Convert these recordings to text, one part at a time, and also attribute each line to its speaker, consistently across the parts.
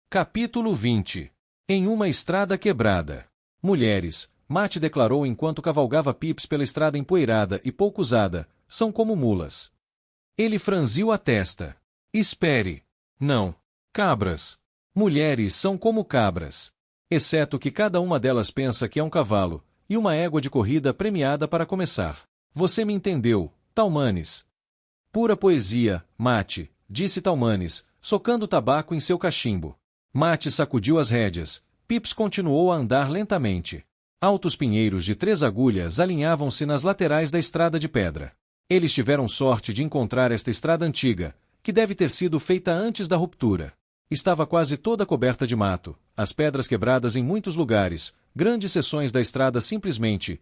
Speaker 1: Capítulo 20. Em uma estrada quebrada. Mulheres, Mate declarou enquanto cavalgava Pips pela estrada empoeirada e pouco usada, são como mulas. Ele franziu a testa. Espere. Não. Cabras. Mulheres são como cabras. Exceto que cada uma delas pensa que é um cavalo, e uma égua de corrida premiada para começar. Você me entendeu, Talmanes. Pura poesia, Mate, disse Talmanes, socando tabaco em seu cachimbo. Mate sacudiu as rédeas. Pips continuou a andar lentamente. Altos pinheiros de 3 agulhas alinhavam-se nas laterais da estrada de pedra. Eles tiveram sorte de encontrar esta estrada antiga, que deve ter sido feita antes da ruptura. Estava quase toda coberta de mato, as pedras quebradas em muitos lugares, grandes seções da estrada simplesmente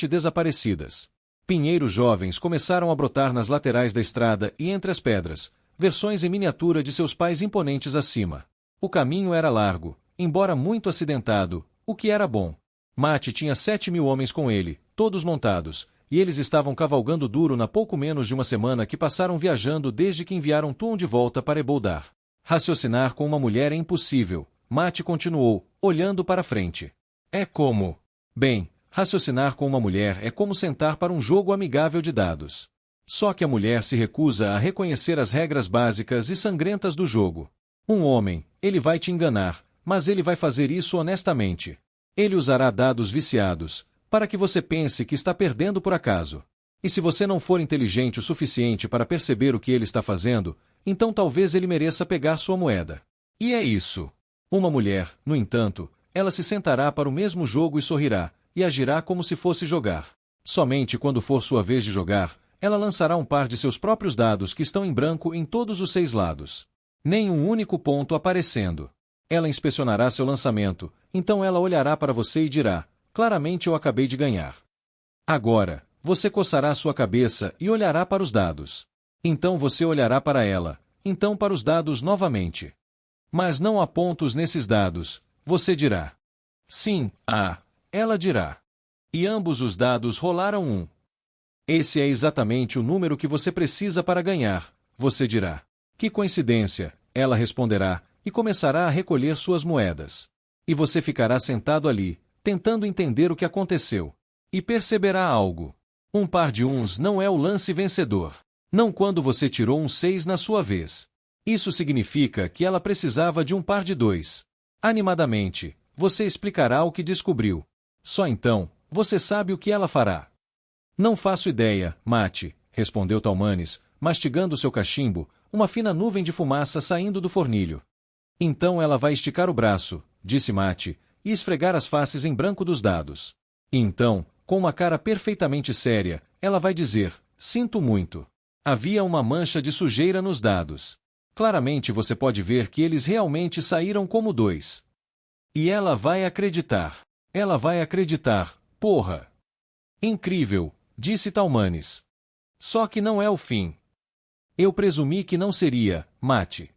Speaker 1: desaparecidas. Pinheiros jovens começaram a brotar nas laterais da estrada e entre as pedras, versões em miniatura de seus pais imponentes acima. O caminho era largo, embora muito acidentado, o que era bom. Mate tinha 7.000 homens com ele, todos montados, e eles estavam cavalgando duro na pouco menos de uma semana que passaram viajando desde que enviaram Tuon de volta para Eboldar. Raciocinar com uma mulher é impossível, Mate continuou, olhando para frente. É como... Bem, raciocinar com uma mulher é como sentar para um jogo amigável de dados. Só que a mulher se recusa a reconhecer as regras básicas e sangrentas do jogo. Um homem, ele vai te enganar, mas ele vai fazer isso honestamente. Ele usará dados viciados, para que você pense que está perdendo por acaso. E se você não for inteligente o suficiente para perceber o que ele está fazendo, então talvez ele mereça pegar sua moeda. E é isso. Uma mulher, no entanto, ela se sentará para o mesmo jogo e sorrirá, e agirá como se fosse jogar. Somente quando for sua vez de jogar, ela lançará um par de seus próprios dados que estão em branco em todos os 6 lados. Nem um único ponto aparecendo. Ela inspecionará seu lançamento, então ela olhará para você e dirá, claramente eu acabei de ganhar. Agora, você coçará sua cabeça e olhará para os dados. Então você olhará para ela, então para os dados novamente. Mas não há pontos nesses dados, você dirá. Sim, há, ela dirá. E ambos os dados rolaram 1. Esse é exatamente o número que você precisa para ganhar, você dirá. Que coincidência, ela responderá, e começará a recolher suas moedas. E você ficará sentado ali, tentando entender o que aconteceu. E perceberá algo. Um par de 1s não é o lance vencedor. Não quando você tirou um 6 na sua vez. Isso significa que ela precisava de um par de 2. Animadamente, você explicará o que descobriu. Só então, você sabe o que ela fará. Não faço ideia, Mate, respondeu Talmanes, mastigando seu cachimbo, uma fina nuvem de fumaça saindo do fornilho. Então ela vai esticar o braço, disse Mate, e esfregar as faces em branco dos dados. E então, com uma cara perfeitamente séria, ela vai dizer, sinto muito. Havia uma mancha de sujeira nos dados. Claramente você pode ver que eles realmente saíram como 2. E ela vai acreditar. Ela vai acreditar, porra. Incrível, disse Talmanes. Só que não é o fim. Eu presumi que não seria, Mate.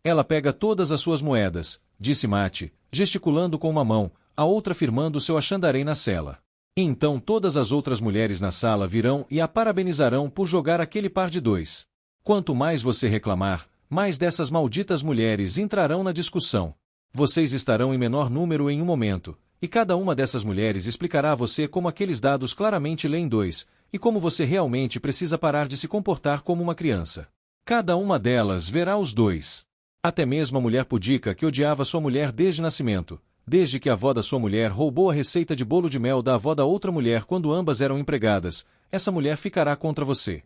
Speaker 1: Ela pega todas as suas moedas, disse Mate, gesticulando com uma mão, a outra firmando seu achandarei na cela. E então todas as outras mulheres na sala virão e a parabenizarão por jogar aquele par de 2. Quanto mais você reclamar, mais dessas malditas mulheres entrarão na discussão. Vocês estarão em menor número em um momento, e cada uma dessas mulheres explicará a você como aqueles dados claramente leem 2, e como você realmente precisa parar de se comportar como uma criança. Cada uma delas verá os 2. Até mesmo a mulher pudica que odiava sua mulher desde nascimento, desde que a avó da sua mulher roubou a receita de bolo de mel da avó da outra mulher quando ambas eram empregadas, essa mulher ficará contra você.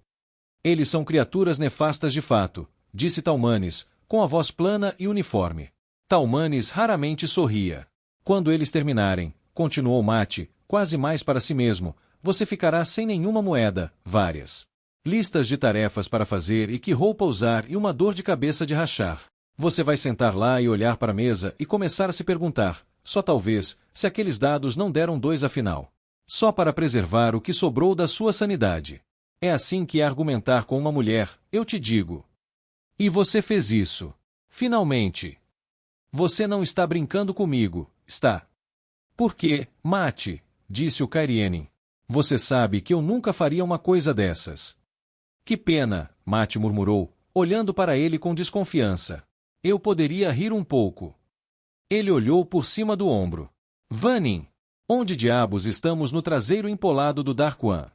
Speaker 1: Eles são criaturas nefastas de fato, disse Talmanes, com a voz plana e uniforme. Talmanes raramente sorria. Quando eles terminarem, continuou Mate, quase mais para si mesmo, você ficará sem nenhuma moeda, várias listas de tarefas para fazer e que roupa usar e uma dor de cabeça de rachar. Você vai sentar lá e olhar para a mesa e começar a se perguntar, só talvez, se aqueles dados não deram 2 afinal. Só para preservar o que sobrou da sua sanidade. É assim que é argumentar com uma mulher, eu te digo. E você fez isso. Finalmente. Você não está brincando comigo, está? Por quê, Mate? Disse o Cairienin. Você sabe que eu nunca faria uma coisa dessas. Que pena, Mate murmurou, olhando para ele com desconfiança. Eu poderia rir um pouco. Ele olhou por cima do ombro. Vanin! Onde diabos estamos no traseiro empolado do Darkwan?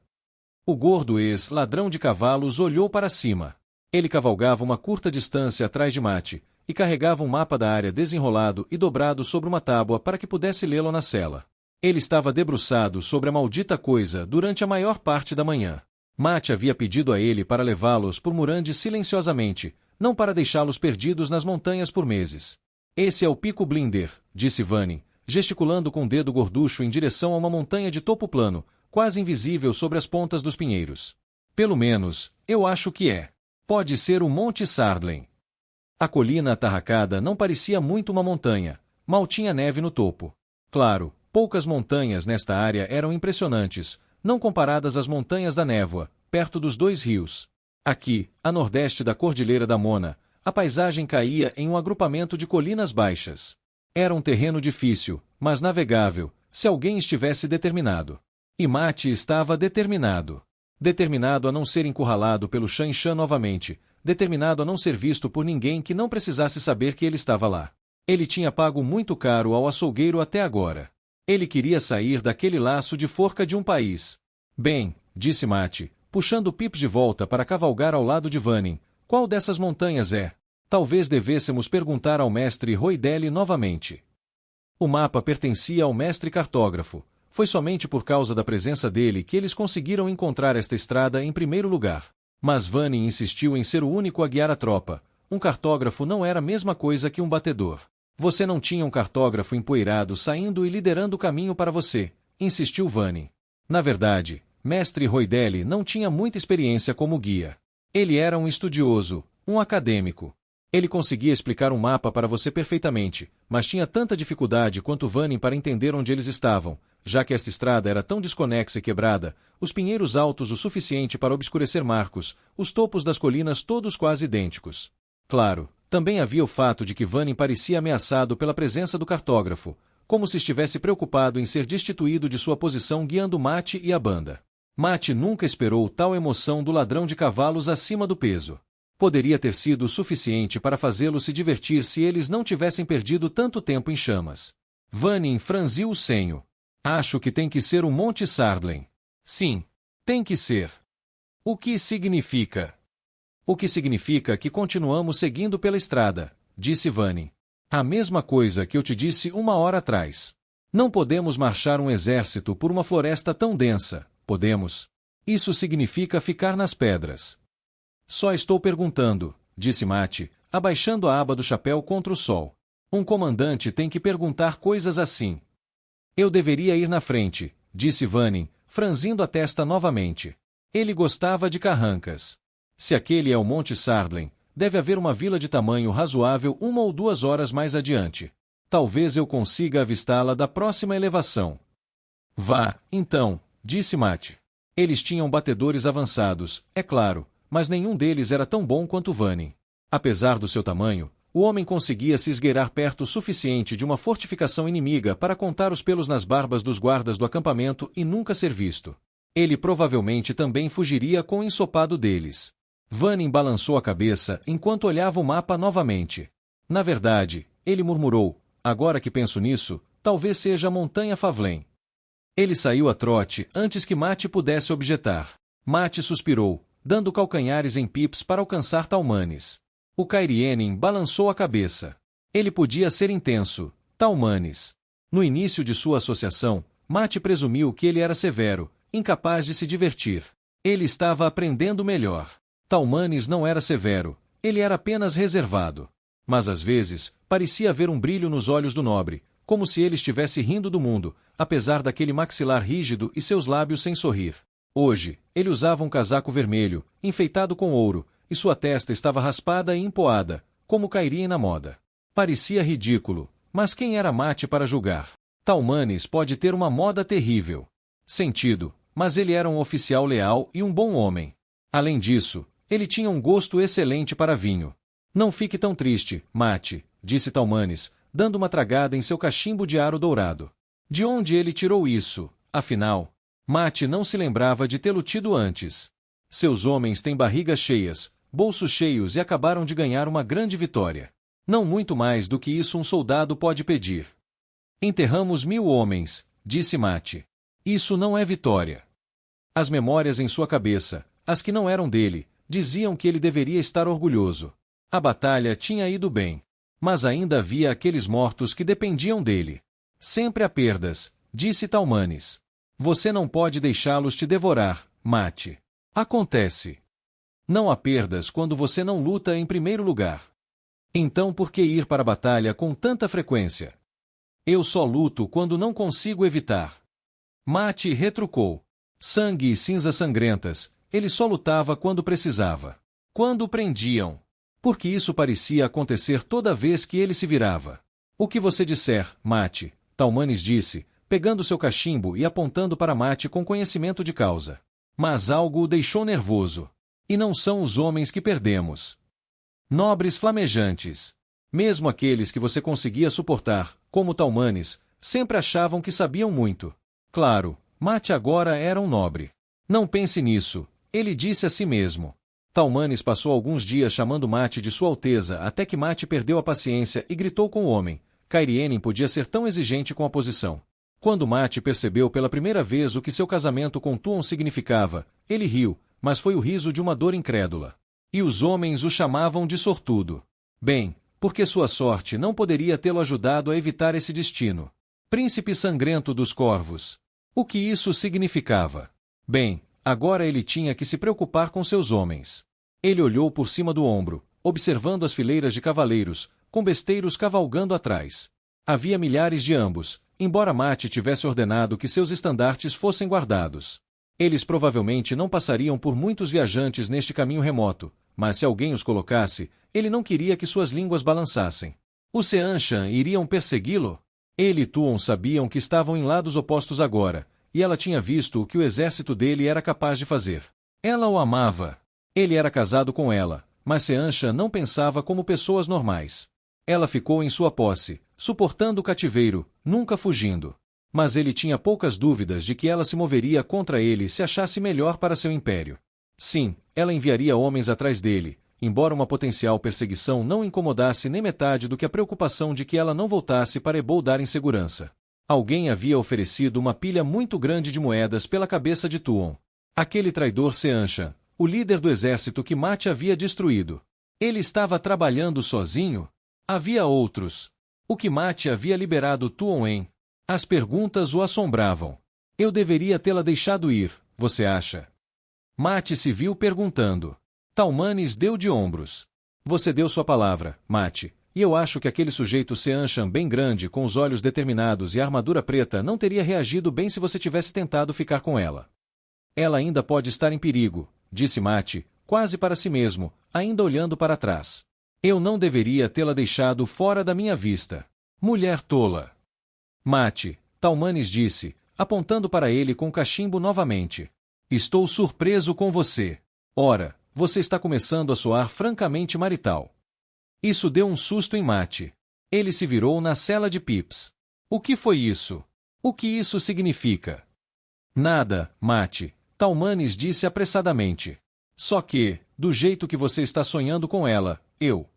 Speaker 1: O gordo ex-ladrão de cavalos olhou para cima. Ele cavalgava uma curta distância atrás de Mate, e carregava um mapa da área desenrolado e dobrado sobre uma tábua para que pudesse lê-lo na cela. Ele estava debruçado sobre a maldita coisa durante a maior parte da manhã. Mate havia pedido a ele para levá-los por Murande silenciosamente, não para deixá-los perdidos nas montanhas por meses. Esse é o Pico Blinder, disse Vanin, gesticulando com o dedo gorducho em direção a uma montanha de topo plano, quase invisível sobre as pontas dos pinheiros. Pelo menos, eu acho que é. Pode ser o Monte Sardlen. A colina atarracada não parecia muito uma montanha, mal tinha neve no topo. Claro, poucas montanhas nesta área eram impressionantes, não comparadas às montanhas da névoa, perto dos dois rios. Aqui, a nordeste da Cordilheira da Mona, a paisagem caía em um agrupamento de colinas baixas. Era um terreno difícil, mas navegável, se alguém estivesse determinado. E Mate estava determinado. Determinado a não ser encurralado pelo Shan-Shan novamente, determinado a não ser visto por ninguém que não precisasse saber que ele estava lá. Ele tinha pago muito caro ao açougueiro até agora. Ele queria sair daquele laço de forca de um país. Bem, disse Mate, puxando Pips de volta para cavalgar ao lado de Vanin, qual dessas montanhas é? Talvez devêssemos perguntar ao mestre Roidelli novamente. O mapa pertencia ao mestre cartógrafo. Foi somente por causa da presença dele que eles conseguiram encontrar esta estrada em primeiro lugar. Mas Vanin insistiu em ser o único a guiar a tropa. Um cartógrafo não era a mesma coisa que um batedor. Você não tinha um cartógrafo empoeirado saindo e liderando o caminho para você, insistiu Vanin. Na verdade, mestre Roidelli não tinha muita experiência como guia. Ele era um estudioso, um acadêmico. Ele conseguia explicar um mapa para você perfeitamente, mas tinha tanta dificuldade quanto Vanin para entender onde eles estavam, já que esta estrada era tão desconexa e quebrada, os pinheiros altos o suficiente para obscurecer marcos, os topos das colinas todos quase idênticos. Claro, também havia o fato de que Vanin parecia ameaçado pela presença do cartógrafo, como se estivesse preocupado em ser destituído de sua posição guiando Mate e a banda. Mate nunca esperou tal emoção do ladrão de cavalos acima do peso. Poderia ter sido suficiente para fazê-lo se divertir se eles não tivessem perdido tanto tempo em chamas. Vanin franziu o senho. Acho que tem que ser o Monte Sardlen. Sim, tem que ser. O que significa? O que significa que continuamos seguindo pela estrada, disse Vanin. A mesma coisa que eu te disse uma hora atrás. Não podemos marchar um exército por uma floresta tão densa, podemos? Isso significa ficar nas pedras. Só estou perguntando, disse Mate, abaixando a aba do chapéu contra o sol. Um comandante tem que perguntar coisas assim. Eu deveria ir na frente, disse Vanin, franzindo a testa novamente. Ele gostava de carrancas. Se aquele é o Monte Sardlen, deve haver uma vila de tamanho razoável 1 ou 2 horas mais adiante. Talvez eu consiga avistá-la da próxima elevação. Vá, então, disse Mate. Eles tinham batedores avançados, é claro, mas nenhum deles era tão bom quanto Vanin. Apesar do seu tamanho, o homem conseguia se esgueirar perto o suficiente de uma fortificação inimiga para contar os pelos nas barbas dos guardas do acampamento e nunca ser visto. Ele provavelmente também fugiria com o ensopado deles. Vanin balançou a cabeça enquanto olhava o mapa novamente. Na verdade, ele murmurou, agora que penso nisso, talvez seja a Montanha Favlen. Ele saiu a trote antes que Mate pudesse objetar. Mate suspirou, dando calcanhares em Pips para alcançar Talmanes. O Cairienin balançou a cabeça. Ele podia ser intenso, Talmanes. No início de sua associação, Mate presumiu que ele era severo, incapaz de se divertir. Ele estava aprendendo melhor. Talmanes não era severo, ele era apenas reservado. Mas às vezes, parecia haver um brilho nos olhos do nobre, como se ele estivesse rindo do mundo, apesar daquele maxilar rígido e seus lábios sem sorrir. Hoje, ele usava um casaco vermelho, enfeitado com ouro, e sua testa estava raspada e empoada, como cairia na moda. Parecia ridículo, mas quem era Mate para julgar? Talmanes pode ter uma moda terrível. Sentido, mas ele era um oficial leal e um bom homem. Além disso, ele tinha um gosto excelente para vinho. Não fique tão triste, Mate, disse Talmanes, dando uma tragada em seu cachimbo de aro dourado. De onde ele tirou isso, afinal? Mate não se lembrava de tê-lo tido antes. Seus homens têm barrigas cheias, bolsos cheios e acabaram de ganhar uma grande vitória. Não muito mais do que isso um soldado pode pedir. Enterramos 1000 homens, disse Mate. Isso não é vitória. As memórias em sua cabeça, as que não eram dele, diziam que ele deveria estar orgulhoso. A batalha tinha ido bem. Mas ainda havia aqueles mortos que dependiam dele. Sempre há perdas, disse Talmanes. Você não pode deixá-los te devorar, Mate. Acontece. Não há perdas quando você não luta em primeiro lugar. Então por que ir para a batalha com tanta frequência? Eu só luto quando não consigo evitar. Mate retrucou. Sangue e cinzas sangrentas, ele só lutava quando precisava. Quando o prendiam. Porque isso parecia acontecer toda vez que ele se virava. O que você disser, Mate, Talmanes disse, pegando seu cachimbo e apontando para Mate com conhecimento de causa. Mas algo o deixou nervoso. E não são os homens que perdemos. Nobres flamejantes. Mesmo aqueles que você conseguia suportar, como Talmanes, sempre achavam que sabiam muito. Claro, Mate agora era um nobre. Não pense nisso, ele disse a si mesmo. Talmanes passou alguns dias chamando Mate de Sua Alteza até que Mate perdeu a paciência e gritou com o homem. Cairienin podia ser tão exigente com a posição. Quando Mate percebeu pela primeira vez o que seu casamento com Tuon significava, ele riu, mas foi o riso de uma dor incrédula. E os homens o chamavam de sortudo. Bem, porque sua sorte não poderia tê-lo ajudado a evitar esse destino. Príncipe sangrento dos corvos. O que isso significava? Bem, agora ele tinha que se preocupar com seus homens. Ele olhou por cima do ombro, observando as fileiras de cavaleiros, com besteiros cavalgando atrás. Havia milhares de ambos, embora Mate tivesse ordenado que seus estandartes fossem guardados. Eles provavelmente não passariam por muitos viajantes neste caminho remoto, mas se alguém os colocasse, ele não queria que suas línguas balançassem. Os Seanchan iriam persegui-lo? Ele e Tuon sabiam que estavam em lados opostos agora, e ela tinha visto o que o exército dele era capaz de fazer. Ela o amava. Ele era casado com ela, mas Seanchan não pensava como pessoas normais. Ela ficou em sua posse, suportando o cativeiro, nunca fugindo. Mas ele tinha poucas dúvidas de que ela se moveria contra ele se achasse melhor para seu império. Sim, ela enviaria homens atrás dele, embora uma potencial perseguição não incomodasse nem metade do que a preocupação de que ela não voltasse para Ebol dar em segurança. Alguém havia oferecido uma pilha muito grande de moedas pela cabeça de Tuon. Aquele traidor Seanchan, o líder do exército que Mate havia destruído. Ele estava trabalhando sozinho? Havia outros. O que Mate havia liberado Tuon em? As perguntas o assombravam. Eu deveria tê-la deixado ir, você acha? Mate se viu perguntando. Talmanes deu de ombros. Você deu sua palavra, Mate, e eu acho que aquele sujeito Seanchan bem grande com os olhos determinados e a armadura preta não teria reagido bem se você tivesse tentado ficar com ela. Ela ainda pode estar em perigo, disse Mate, quase para si mesmo, ainda olhando para trás. Eu não deveria tê-la deixado fora da minha vista. Mulher tola. Mate, Talmanes disse, apontando para ele com o cachimbo novamente. Estou surpreso com você. Ora, você está começando a soar francamente marital. Isso deu um susto em Mate. Ele se virou na cela de Pips. O que foi isso? O que isso significa? Nada, Mate, Talmanes disse apressadamente. Só que, do jeito que você está sonhando com ela, eu...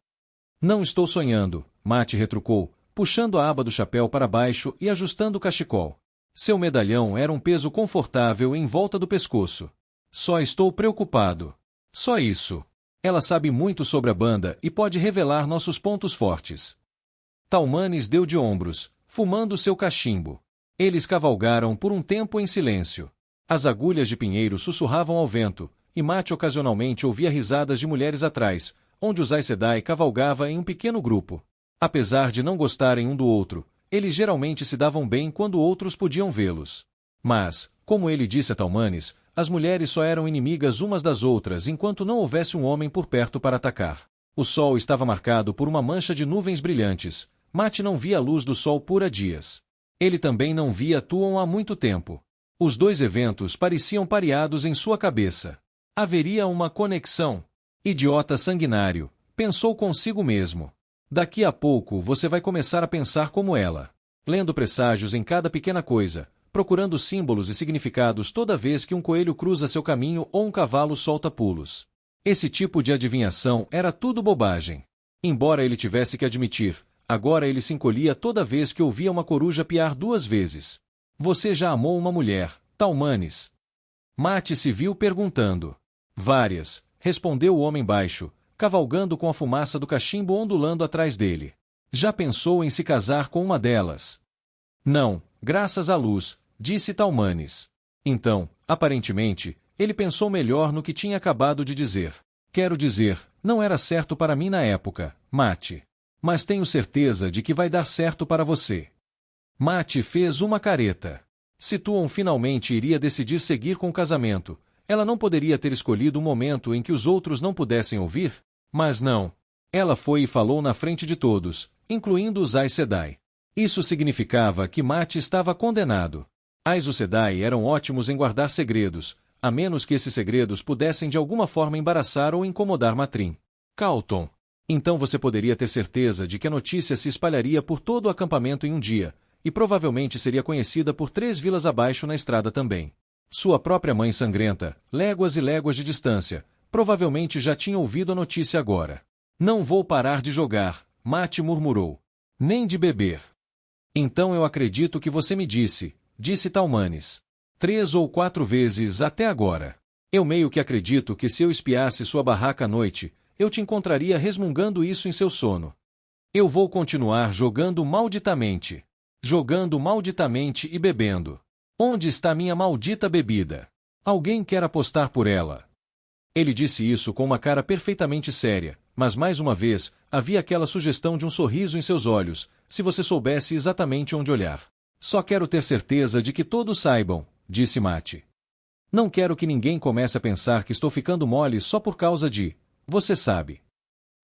Speaker 1: Não estou sonhando, Mate retrucou, puxando a aba do chapéu para baixo e ajustando o cachecol. Seu medalhão era um peso confortável em volta do pescoço. Só estou preocupado. Só isso. Ela sabe muito sobre a banda e pode revelar nossos pontos fortes. Talmanes deu de ombros, fumando seu cachimbo. Eles cavalgaram por um tempo em silêncio. As agulhas de pinheiro sussurravam ao vento, e Mate ocasionalmente ouvia risadas de mulheres atrás, onde os Aes Sedai cavalgava em um pequeno grupo. Apesar de não gostarem um do outro, eles geralmente se davam bem quando outros podiam vê-los. Mas, como ele disse a Talmanes, as mulheres só eram inimigas umas das outras enquanto não houvesse um homem por perto para atacar. O sol estava marcado por uma mancha de nuvens brilhantes. Mate não via a luz do sol por há dias. Ele também não via Tuon há muito tempo. Os dois eventos pareciam pareados em sua cabeça. Haveria uma conexão. Idiota sanguinário, pensou consigo mesmo. Daqui a pouco você vai começar a pensar como ela. Lendo presságios em cada pequena coisa, procurando símbolos e significados toda vez que um coelho cruza seu caminho ou um cavalo solta pulos. Esse tipo de adivinhação era tudo bobagem. Embora ele tivesse que admitir, agora ele se encolhia toda vez que ouvia uma coruja piar 2 vezes. Você já amou uma mulher, Talmanes? Mate se viu perguntando. Várias, respondeu o homem baixo, cavalgando com a fumaça do cachimbo ondulando atrás dele. Já pensou em se casar com uma delas? Não, graças à luz, disse Talmanes. Então, aparentemente, ele pensou melhor no que tinha acabado de dizer. Quero dizer, não era certo para mim na época, Mate. Mas tenho certeza de que vai dar certo para você. Mate fez uma careta. Se Tuon finalmente iria decidir seguir com o casamento, ela não poderia ter escolhido um momento em que os outros não pudessem ouvir? Mas não. Ela foi e falou na frente de todos, incluindo os Aes Sedai. Isso significava que Mate estava condenado. Aes Sedai eram ótimos em guardar segredos, a menos que esses segredos pudessem de alguma forma embaraçar ou incomodar Matrim. Calton. Então você poderia ter certeza de que a notícia se espalharia por todo o acampamento em um dia, e provavelmente seria conhecida por 3 vilas abaixo na estrada também. Sua própria mãe sangrenta, léguas e léguas de distância, provavelmente já tinha ouvido a notícia agora. Não vou parar de jogar, Mate murmurou. Nem de beber. Então eu acredito que você me disse, disse Talmanes. 3 ou 4 vezes até agora. Eu meio que acredito que se eu espiasse sua barraca à noite, eu te encontraria resmungando isso em seu sono. Eu vou continuar jogando malditamente. Jogando malditamente e bebendo. Onde está minha maldita bebida? Alguém quer apostar por ela? Ele disse isso com uma cara perfeitamente séria, mas mais uma vez, havia aquela sugestão de um sorriso em seus olhos, se você soubesse exatamente onde olhar. Só quero ter certeza de que todos saibam, disse Mate. Não quero que ninguém comece a pensar que estou ficando mole só por causa de... Você sabe.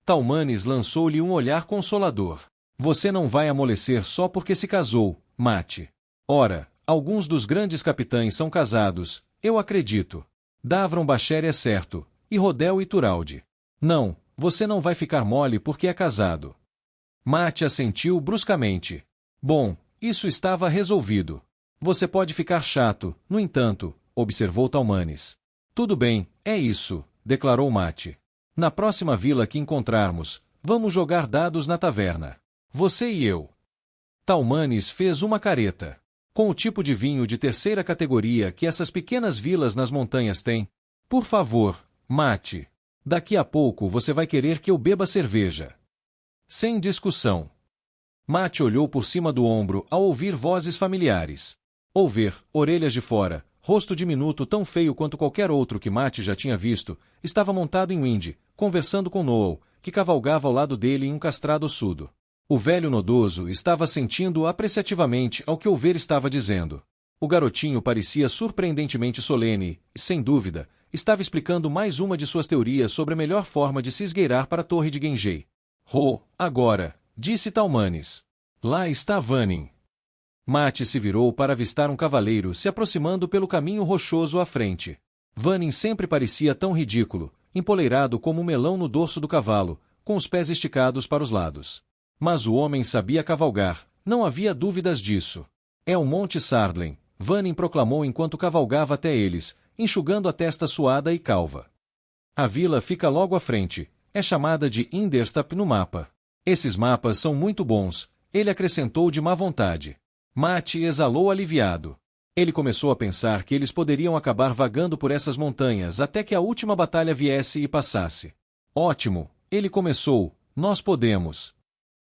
Speaker 1: Talmanes lançou-lhe um olhar consolador. Você não vai amolecer só porque se casou, Mate. Ora, alguns dos grandes capitães são casados, eu acredito. Davron Basher é certo, e Rodel e Turalde. Não, você não vai ficar mole porque é casado. Mate assentiu bruscamente. Bom, isso estava resolvido. Você pode ficar chato, no entanto, observou Talmanes. Tudo bem, é isso, declarou Mate. Na próxima vila que encontrarmos, vamos jogar dados na taverna. Você e eu. Talmanes fez uma careta. Com o tipo de vinho de terceira categoria que essas pequenas vilas nas montanhas têm. Por favor, Mate. Daqui a pouco você vai querer que eu beba cerveja. Sem discussão. Mate olhou por cima do ombro ao ouvir vozes familiares. Ver, orelhas de fora, rosto diminuto tão feio quanto qualquer outro que Mate já tinha visto, estava montado em Windy, conversando com Noel, que cavalgava ao lado dele em um castrado ossudo. O velho nodoso estava sentindo apreciativamente ao que Ver estava dizendo. O garotinho parecia surpreendentemente solene e, sem dúvida, estava explicando mais uma de suas teorias sobre a melhor forma de se esgueirar para a torre de Genjei. Agora, disse Talmanes. Lá está Vannin. Mate se virou para avistar um cavaleiro se aproximando pelo caminho rochoso à frente. Vannin sempre parecia tão ridículo, empoleirado como um melão no dorso do cavalo, com os pés esticados para os lados. Mas o homem sabia cavalgar, não havia dúvidas disso. É o Monte Sardlen, Vannin proclamou enquanto cavalgava até eles, enxugando a testa suada e calva. A vila fica logo à frente, é chamada de Inderstap no mapa. Esses mapas são muito bons, ele acrescentou de má vontade. Mate exalou aliviado. Ele começou a pensar que eles poderiam acabar vagando por essas montanhas até que a última batalha viesse e passasse. Ótimo, ele começou, nós podemos.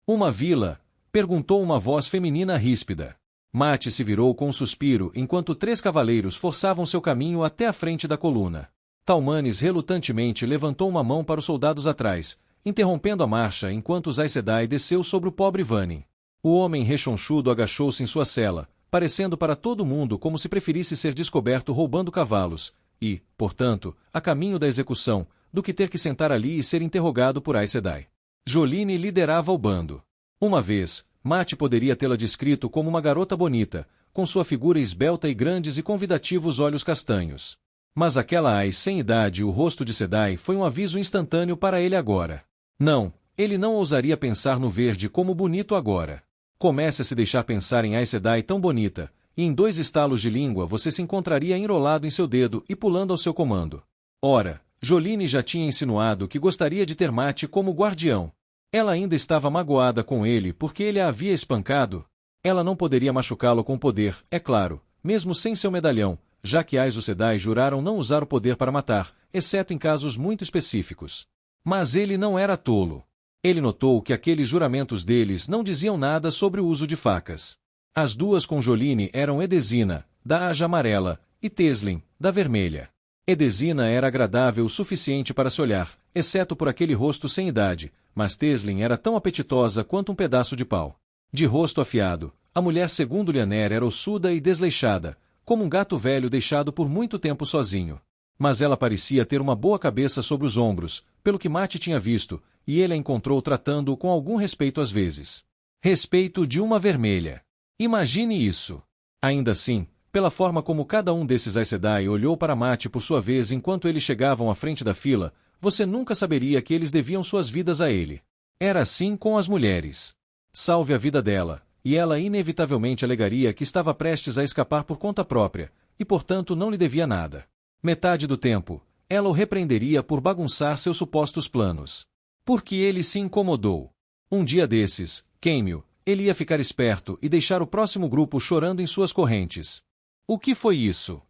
Speaker 1: Uma vila? Perguntou uma voz feminina ríspida. Mate se virou com um suspiro enquanto 3 cavaleiros forçavam seu caminho até a frente da coluna. Talmanes relutantemente levantou uma mão para os soldados atrás, interrompendo a marcha enquanto os Aes Sedai desceu sobre o pobre Vannin. O homem rechonchudo agachou-se em sua cela, parecendo para todo mundo como se preferisse ser descoberto roubando cavalos, e, portanto, a caminho da execução, do que ter que sentar ali e ser interrogado por Aes Sedai. Joline liderava o bando. Uma vez, Mate poderia tê-la descrito como uma garota bonita, com sua figura esbelta e grandes e convidativos olhos castanhos. Mas aquela Aes sem idade e o rosto de Sedai foi um aviso instantâneo para ele agora. Não, ele não ousaria pensar no verde como bonito agora. Comece a se deixar pensar em Aes Sedai tão bonita, e em 2 estalos de língua você se encontraria enrolado em seu dedo e pulando ao seu comando. Ora, Joline já tinha insinuado que gostaria de ter Mate como guardião. Ela ainda estava magoada com ele porque ele a havia espancado. Ela não poderia machucá-lo com poder, é claro, mesmo sem seu medalhão, já que Aes Sedai juraram não usar o poder para matar, exceto em casos muito específicos. Mas ele não era tolo. Ele notou que aqueles juramentos deles não diziam nada sobre o uso de facas. As duas com Jolyne eram Edesina, da Aja Amarela, e Teslin, da Vermelha. Edesina era agradável o suficiente para se olhar, exceto por aquele rosto sem idade, mas Teslin era tão apetitosa quanto um pedaço de pau. De rosto afiado, a mulher segundo Lianer era ossuda e desleixada, como um gato velho deixado por muito tempo sozinho. Mas ela parecia ter uma boa cabeça sobre os ombros, pelo que Mate tinha visto, e ele a encontrou tratando-o com algum respeito às vezes. Respeito de uma vermelha. Imagine isso. Ainda assim, pela forma como cada um desses Aes Sedai olhou para Mate por sua vez enquanto eles chegavam à frente da fila, você nunca saberia que eles deviam suas vidas a ele. Era assim com as mulheres. Salve a vida dela, e ela inevitavelmente alegaria que estava prestes a escapar por conta própria, e portanto não lhe devia nada. Metade do tempo, ela o repreenderia por bagunçar seus supostos planos. Porque ele se incomodou. Um dia desses, queime-o, ele ia ficar esperto e deixar o próximo grupo chorando em suas correntes. O que foi isso?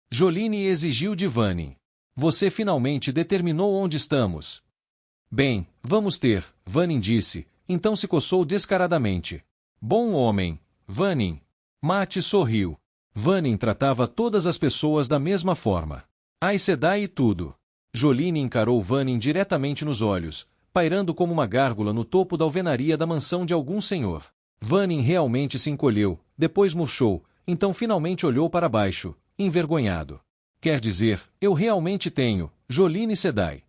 Speaker 1: Jolyne exigiu de Vannin. Você finalmente determinou onde estamos. Bem, vamos ter, Vannin disse, então se coçou descaradamente. Bom homem, Vannin. Mate sorriu. Vannin tratava todas as pessoas da mesma forma. Aes Sedai e tudo. Jolyne encarou Vannin diretamente nos olhos, pairando como uma gárgula no topo da alvenaria da mansão de algum senhor. Vannin realmente se encolheu, depois murchou, então finalmente olhou para baixo, envergonhado. Quer dizer, eu realmente tenho, Jolyne Sedai.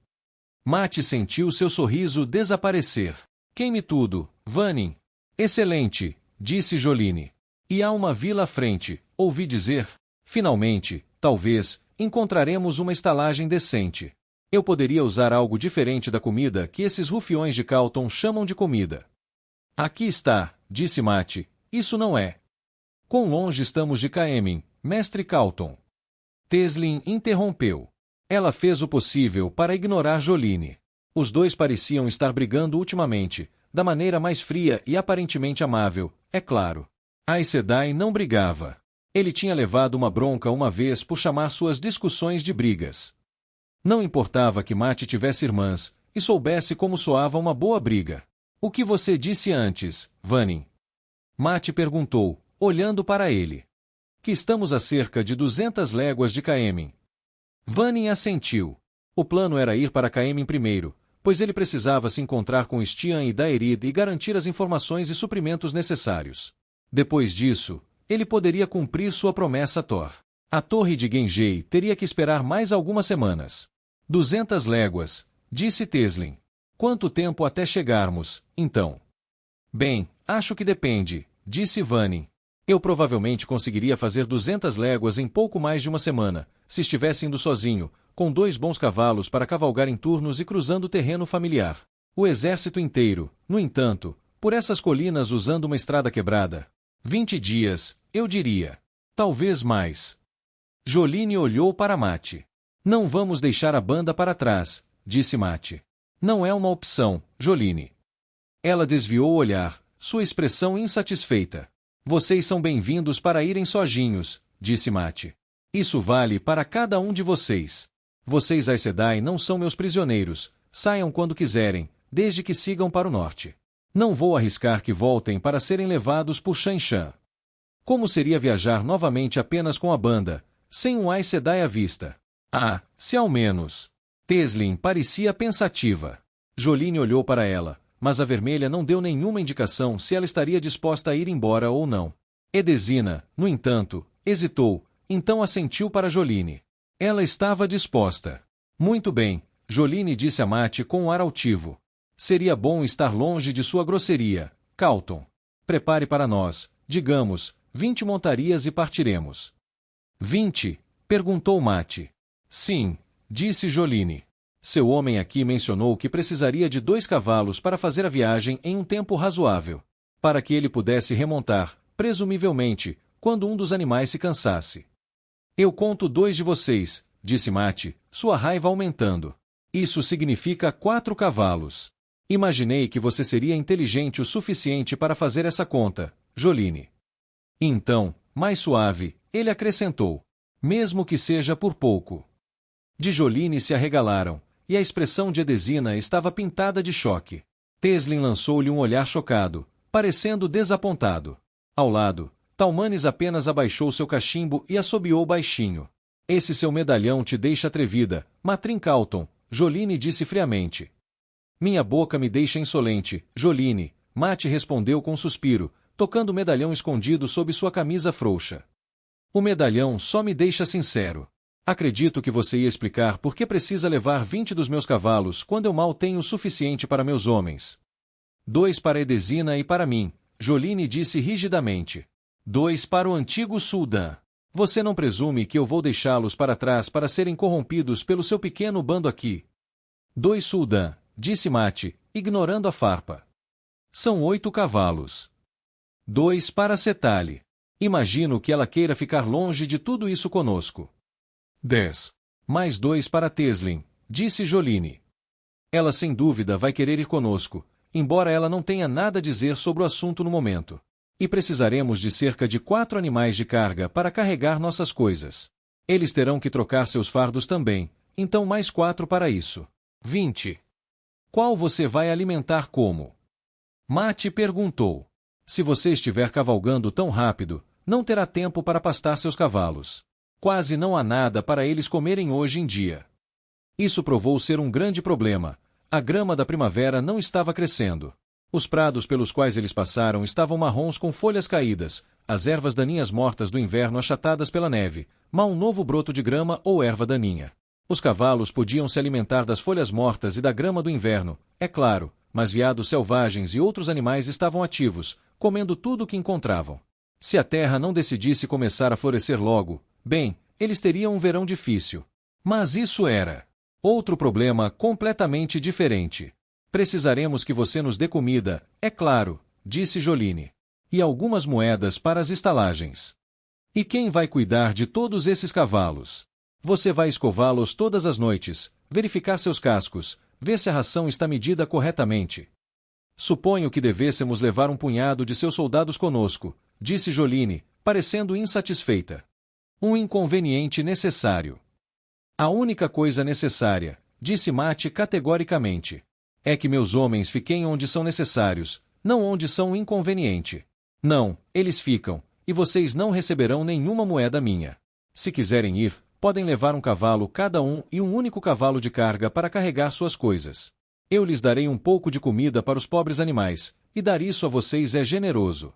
Speaker 1: Mate sentiu seu sorriso desaparecer. Queime tudo, Vannin. Excelente, disse Jolyne. E há uma vila à frente, ouvi dizer. Finalmente, talvez, encontraremos uma estalagem decente. Eu poderia usar algo diferente da comida que esses rufiões de Calton chamam de comida. Aqui está, disse Mate. Isso não é. Quão longe estamos de Caemlyn, mestre Calton? Teslin interrompeu. Ela fez o possível para ignorar Jolyne. Os dois pareciam estar brigando ultimamente, da maneira mais fria e aparentemente amável, é claro. Aes Sedai não brigava. Ele tinha levado uma bronca uma vez por chamar suas discussões de brigas. Não importava que Mate tivesse irmãs, e soubesse como soava uma boa briga. O que você disse antes, Vannin? Mate perguntou, olhando para ele. Que estamos a cerca de 200 léguas de Caemlyn. Vannin assentiu. O plano era ir para Caemlyn primeiro, pois ele precisava se encontrar com Stian e Daerid e garantir as informações e suprimentos necessários. Depois disso, ele poderia cumprir sua promessa a Thor. A torre de Gengei teria que esperar mais algumas semanas. 200 léguas, disse Teslin. Quanto tempo até chegarmos, então? Bem, acho que depende, disse Vannin. Eu provavelmente conseguiria fazer 200 léguas em pouco mais de uma semana, se estivesse indo sozinho, com 2 bons cavalos para cavalgar em turnos e cruzando o terreno familiar. O exército inteiro, no entanto, por essas colinas usando uma estrada quebrada. 20 dias, eu diria. Talvez mais. Jolyne olhou para Mate. Não vamos deixar a banda para trás, disse Mate. Não é uma opção, Jolyne. Ela desviou o olhar, sua expressão insatisfeita. Vocês são bem-vindos para irem sozinhos, disse Mate. Isso vale para cada um de vocês. Vocês Aes Sedai não são meus prisioneiros, saiam quando quiserem, desde que sigam para o norte. Não vou arriscar que voltem para serem levados por Shan-Shan. Como seria viajar novamente apenas com a banda, sem um Aes Sedai à vista? Ah, se ao menos. Teslin parecia pensativa. Jolyne olhou para ela, mas a vermelha não deu nenhuma indicação se ela estaria disposta a ir embora ou não. Edesina, no entanto, hesitou, então assentiu para Jolyne. Ela estava disposta. Muito bem, Jolyne disse a Mate com um ar altivo. Seria bom estar longe de sua grosseria, Calton. Prepare para nós, digamos, 20 montarias e partiremos. 20? Perguntou Mate. Sim, disse Jolyne. Seu homem aqui mencionou que precisaria de 2 cavalos para fazer a viagem em um tempo razoável, para que ele pudesse remontar, presumivelmente, quando um dos animais se cansasse. Eu conto 2 de vocês, disse Mate, sua raiva aumentando. Isso significa 4 cavalos. Imaginei que você seria inteligente o suficiente para fazer essa conta, Joline. Então, mais suave, ele acrescentou. Mesmo que seja por pouco. De Joline se arregalaram, e a expressão de Edesina estava pintada de choque. Teslin lançou-lhe um olhar chocado, parecendo desapontado. Ao lado, Talmanes apenas abaixou seu cachimbo e assobiou baixinho. Esse seu medalhão te deixa atrevida, Matrin Calton, Joline disse friamente. Minha boca me deixa insolente, Joline, Mate respondeu com um suspiro, tocando o medalhão escondido sob sua camisa frouxa. O medalhão só me deixa sincero. Acredito que você ia explicar por que precisa levar 20 dos meus cavalos quando eu mal tenho o suficiente para meus homens. 2 para Edesina e para mim, Joline disse rigidamente. 2 para o antigo Suldan. Você não presume que eu vou deixá-los para trás para serem corrompidos pelo seu pequeno bando aqui? 2 Suldan, disse Mate, ignorando a farpa. São 8 cavalos. 2 para Setali. Imagino que ela queira ficar longe de tudo isso conosco. 10. Mais 2 para Teslin, disse Joline. Ela sem dúvida vai querer ir conosco, embora ela não tenha nada a dizer sobre o assunto no momento. E precisaremos de cerca de 4 animais de carga para carregar nossas coisas. Eles terão que trocar seus fardos também, então mais 4 para isso. 20. Qual você vai alimentar como? Mate perguntou. Se você estiver cavalgando tão rápido, não terá tempo para pastar seus cavalos. Quase não há nada para eles comerem hoje em dia. Isso provou ser um grande problema. A grama da primavera não estava crescendo. Os prados pelos quais eles passaram estavam marrons com folhas caídas, as ervas daninhas mortas do inverno achatadas pela neve, mal um novo broto de grama ou erva daninha. Os cavalos podiam se alimentar das folhas mortas e da grama do inverno, é claro, mas veados selvagens e outros animais estavam ativos, comendo tudo o que encontravam. Se a terra não decidisse começar a florescer logo, bem, eles teriam um verão difícil. Mas isso era outro problema completamente diferente. Precisaremos que você nos dê comida, é claro, disse Joline. E algumas moedas para as estalagens. E quem vai cuidar de todos esses cavalos? Você vai escová-los todas as noites, verificar seus cascos, ver se a ração está medida corretamente. Suponho que devêssemos levar um punhado de seus soldados conosco, disse Joline, parecendo insatisfeita. Um inconveniente necessário. A única coisa necessária, disse Mate categoricamente, é que meus homens fiquem onde são necessários, não onde são um inconveniente. Não, eles ficam, e vocês não receberão nenhuma moeda minha. Se quiserem ir, podem levar um cavalo cada um e um único cavalo de carga para carregar suas coisas. Eu lhes darei um pouco de comida para os pobres animais, e dar isso a vocês é generoso.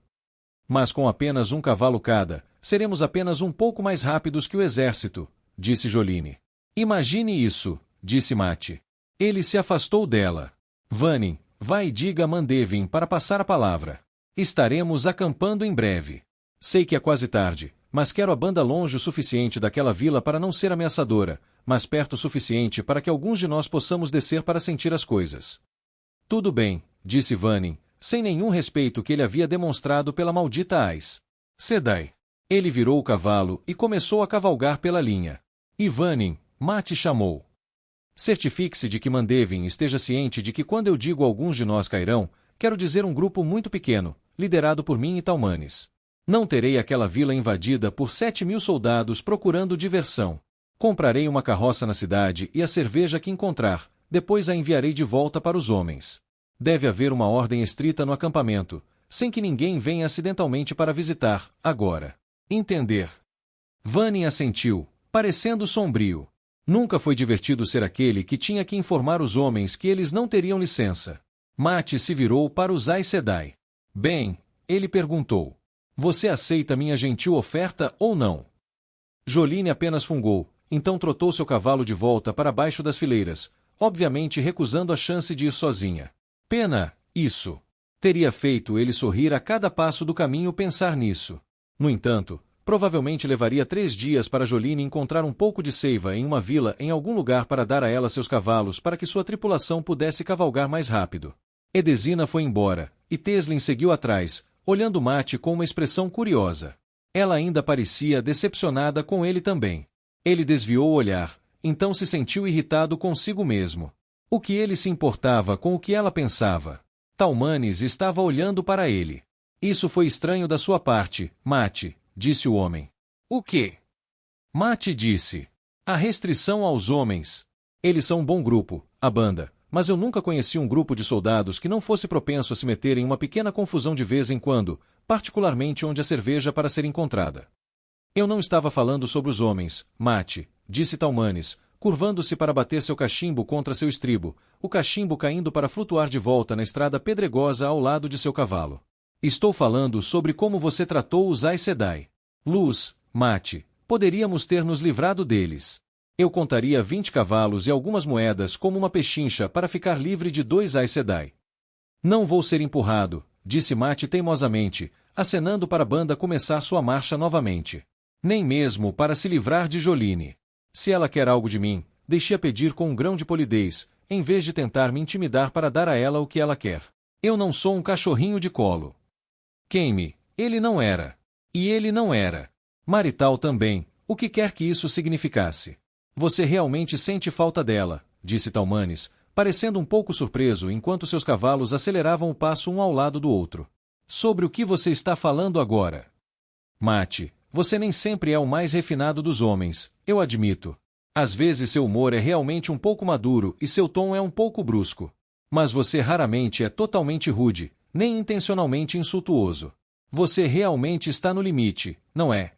Speaker 1: Mas com apenas um cavalo cada, seremos apenas um pouco mais rápidos que o exército, disse Joline. Imagine isso, disse Mate. Ele se afastou dela. Vanin, vai e diga a Mandevin para passar a palavra. Estaremos acampando em breve. Sei que é quase tarde, mas quero a banda longe o suficiente daquela vila para não ser ameaçadora, mas perto o suficiente para que alguns de nós possamos descer para sentir as coisas. Tudo bem, disse Vanin, sem nenhum respeito que ele havia demonstrado pela maldita Ais Sedai. Ele virou o cavalo e começou a cavalgar pela linha. E Vanin, Mate chamou. Certifique-se de que Mandevin esteja ciente de que quando eu digo alguns de nós cairão, quero dizer um grupo muito pequeno, liderado por mim e Talmanes. Não terei aquela vila invadida por 7.000 soldados procurando diversão. Comprarei uma carroça na cidade e a cerveja que encontrar, depois a enviarei de volta para os homens. Deve haver uma ordem estrita no acampamento, sem que ninguém venha acidentalmente para visitar, agora. Entender? Vanin assentiu, parecendo sombrio. Nunca foi divertido ser aquele que tinha que informar os homens que eles não teriam licença. Mate se virou para os Aes Sedai. Bem, ele perguntou. Você aceita minha gentil oferta ou não? Joline apenas fungou, então trotou seu cavalo de volta para baixo das fileiras, obviamente recusando a chance de ir sozinha. Pena, isso. Teria feito ele sorrir a cada passo do caminho pensar nisso. No entanto, provavelmente levaria 3 dias para Joline encontrar um pouco de seiva em uma vila em algum lugar para dar a ela seus cavalos para que sua tripulação pudesse cavalgar mais rápido. Edesina foi embora, e Teslin seguiu atrás, olhando Mate com uma expressão curiosa. Ela ainda parecia decepcionada com ele também. Ele desviou o olhar, então se sentiu irritado consigo mesmo. O que ele se importava com o que ela pensava? Talmanes estava olhando para ele. Isso foi estranho da sua parte, Mate, disse o homem. O quê? Mate disse. A restrição aos homens. Eles são um bom grupo, a banda, mas eu nunca conheci um grupo de soldados que não fosse propenso a se meter em uma pequena confusão de vez em quando, particularmente onde há cerveja para ser encontrada. Eu não estava falando sobre os homens, Mate, disse Talmanes, curvando-se para bater seu cachimbo contra seu estribo, o cachimbo caindo para flutuar de volta na estrada pedregosa ao lado de seu cavalo. Estou falando sobre como você tratou os Aes Sedai. Luz, Mate, poderíamos ter nos livrado deles. Eu contaria 20 cavalos e algumas moedas como uma pechincha para ficar livre de 2 Aes Sedai. Não vou ser empurrado, disse Mate teimosamente, acenando para a banda começar sua marcha novamente. Nem mesmo para se livrar de Joline. Se ela quer algo de mim, deixe-a pedir com um grão de polidez, em vez de tentar me intimidar para dar a ela o que ela quer. Eu não sou um cachorrinho de colo. Queime, ele não era. E ele não era. Marital também, o que quer que isso significasse. Você realmente sente falta dela, disse Talmanes, parecendo um pouco surpreso enquanto seus cavalos aceleravam o passo um ao lado do outro. Sobre o que você está falando agora? Mate, você nem sempre é o mais refinado dos homens, eu admito. Às vezes seu humor é realmente um pouco maduro e seu tom é um pouco brusco. Mas você raramente é totalmente rude, nem intencionalmente insultuoso. Você realmente está no limite, não é?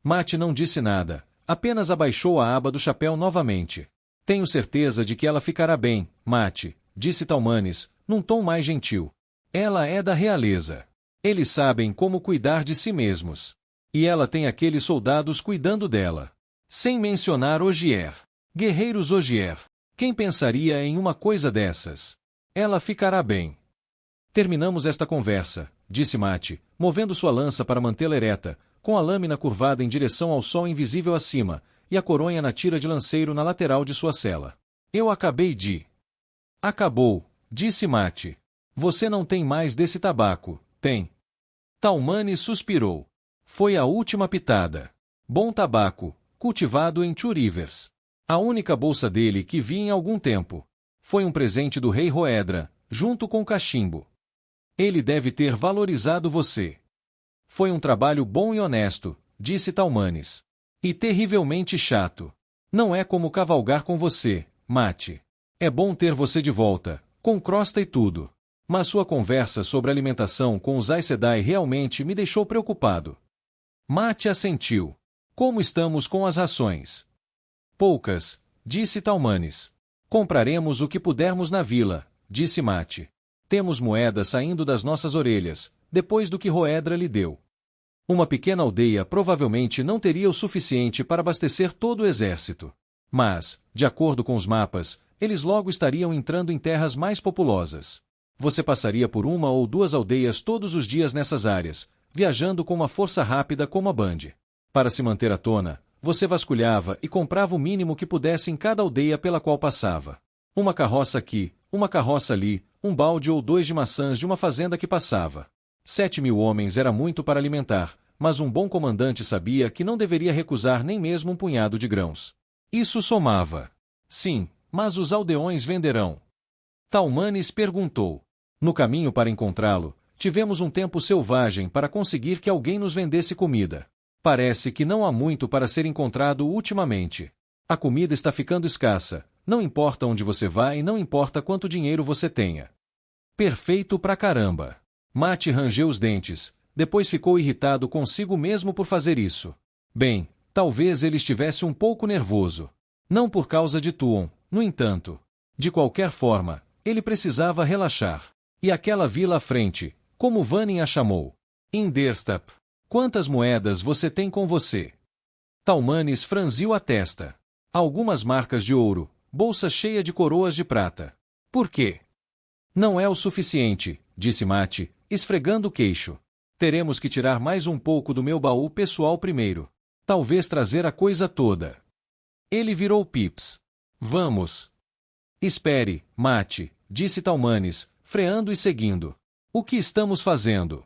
Speaker 1: Mate não disse nada, apenas abaixou a aba do chapéu novamente. Tenho certeza de que ela ficará bem, Mate, disse Talmanes, num tom mais gentil. Ela é da realeza. Eles sabem como cuidar de si mesmos. E ela tem aqueles soldados cuidando dela. Sem mencionar Ogier. Guerreiros Ogier. Quem pensaria em uma coisa dessas? Ela ficará bem. Terminamos esta conversa, disse Mate, movendo sua lança para mantê-la ereta, com a lâmina curvada em direção ao sol invisível acima, e a coronha na tira de lanceiro na lateral de sua sela. Eu acabei de... Acabou, disse Mate. Você não tem mais desse tabaco, tem? Talmanes suspirou. Foi a última pitada. Bom tabaco, cultivado em Two Rivers. A única bolsa dele que vi em algum tempo. Foi um presente do rei Roedra, junto com o cachimbo. Ele deve ter valorizado você. Foi um trabalho bom e honesto, disse Talmanes. E terrivelmente chato. Não é como cavalgar com você, Mate. É bom ter você de volta, com crosta e tudo. Mas sua conversa sobre alimentação com os Aes Sedai realmente me deixou preocupado. Mate assentiu. Como estamos com as rações? Poucas, disse Talmanes. Compraremos o que pudermos na vila, disse Mate. Temos moeda saindo das nossas orelhas, depois do que Roedra lhe deu. Uma pequena aldeia provavelmente não teria o suficiente para abastecer todo o exército. Mas, de acordo com os mapas, eles logo estariam entrando em terras mais populosas. Você passaria por uma ou duas aldeias todos os dias nessas áreas, viajando com uma força rápida como a Band. Para se manter à tona, você vasculhava e comprava o mínimo que pudesse em cada aldeia pela qual passava. Uma carroça aqui, uma carroça ali, um balde ou 2 de maçãs de uma fazenda que passava. 7.000 homens era muito para alimentar, mas um bom comandante sabia que não deveria recusar nem mesmo um punhado de grãos. Isso somava. Sim, mas os aldeões venderão. Talmanes perguntou. No caminho para encontrá-lo, tivemos um tempo selvagem para conseguir que alguém nos vendesse comida. Parece que não há muito para ser encontrado ultimamente. A comida está ficando escassa, não importa onde você vá e não importa quanto dinheiro você tenha. Perfeito pra caramba. Mate rangeu os dentes, depois ficou irritado consigo mesmo por fazer isso. Bem, talvez ele estivesse um pouco nervoso. Não por causa de Tuon, no entanto. De qualquer forma, ele precisava relaxar. E aquela vila à frente, como Vanin a chamou. Inderstap. Quantas moedas você tem com você? Talmanes franziu a testa. Algumas marcas de ouro, bolsa cheia de coroas de prata. Por quê? Não é o suficiente, disse Mate, esfregando o queixo. Teremos que tirar mais um pouco do meu baú pessoal primeiro. Talvez trazer a coisa toda. Ele virou Pips. Vamos. Espere, Mate, disse Talmanes, freando e seguindo. O que estamos fazendo?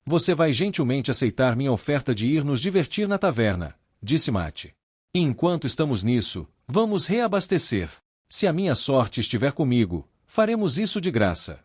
Speaker 1: Você vai gentilmente aceitar minha oferta de ir nos divertir na taverna, disse Mate. E enquanto estamos nisso, vamos reabastecer. Se a minha sorte estiver comigo, faremos isso de graça.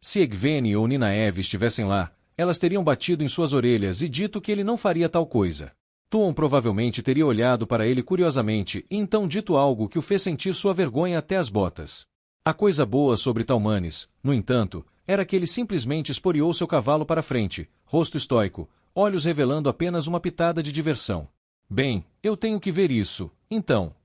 Speaker 1: Se Egvene ou Ninaeve estivessem lá, elas teriam batido em suas orelhas e dito que ele não faria tal coisa. Tuon provavelmente teria olhado para ele curiosamente e então dito algo que o fez sentir sua vergonha até as botas. A coisa boa sobre Talmanes, no entanto, era que ele simplesmente esporeou seu cavalo para frente, rosto estoico, olhos revelando apenas uma pitada de diversão. Bem, eu tenho que ver isso, então,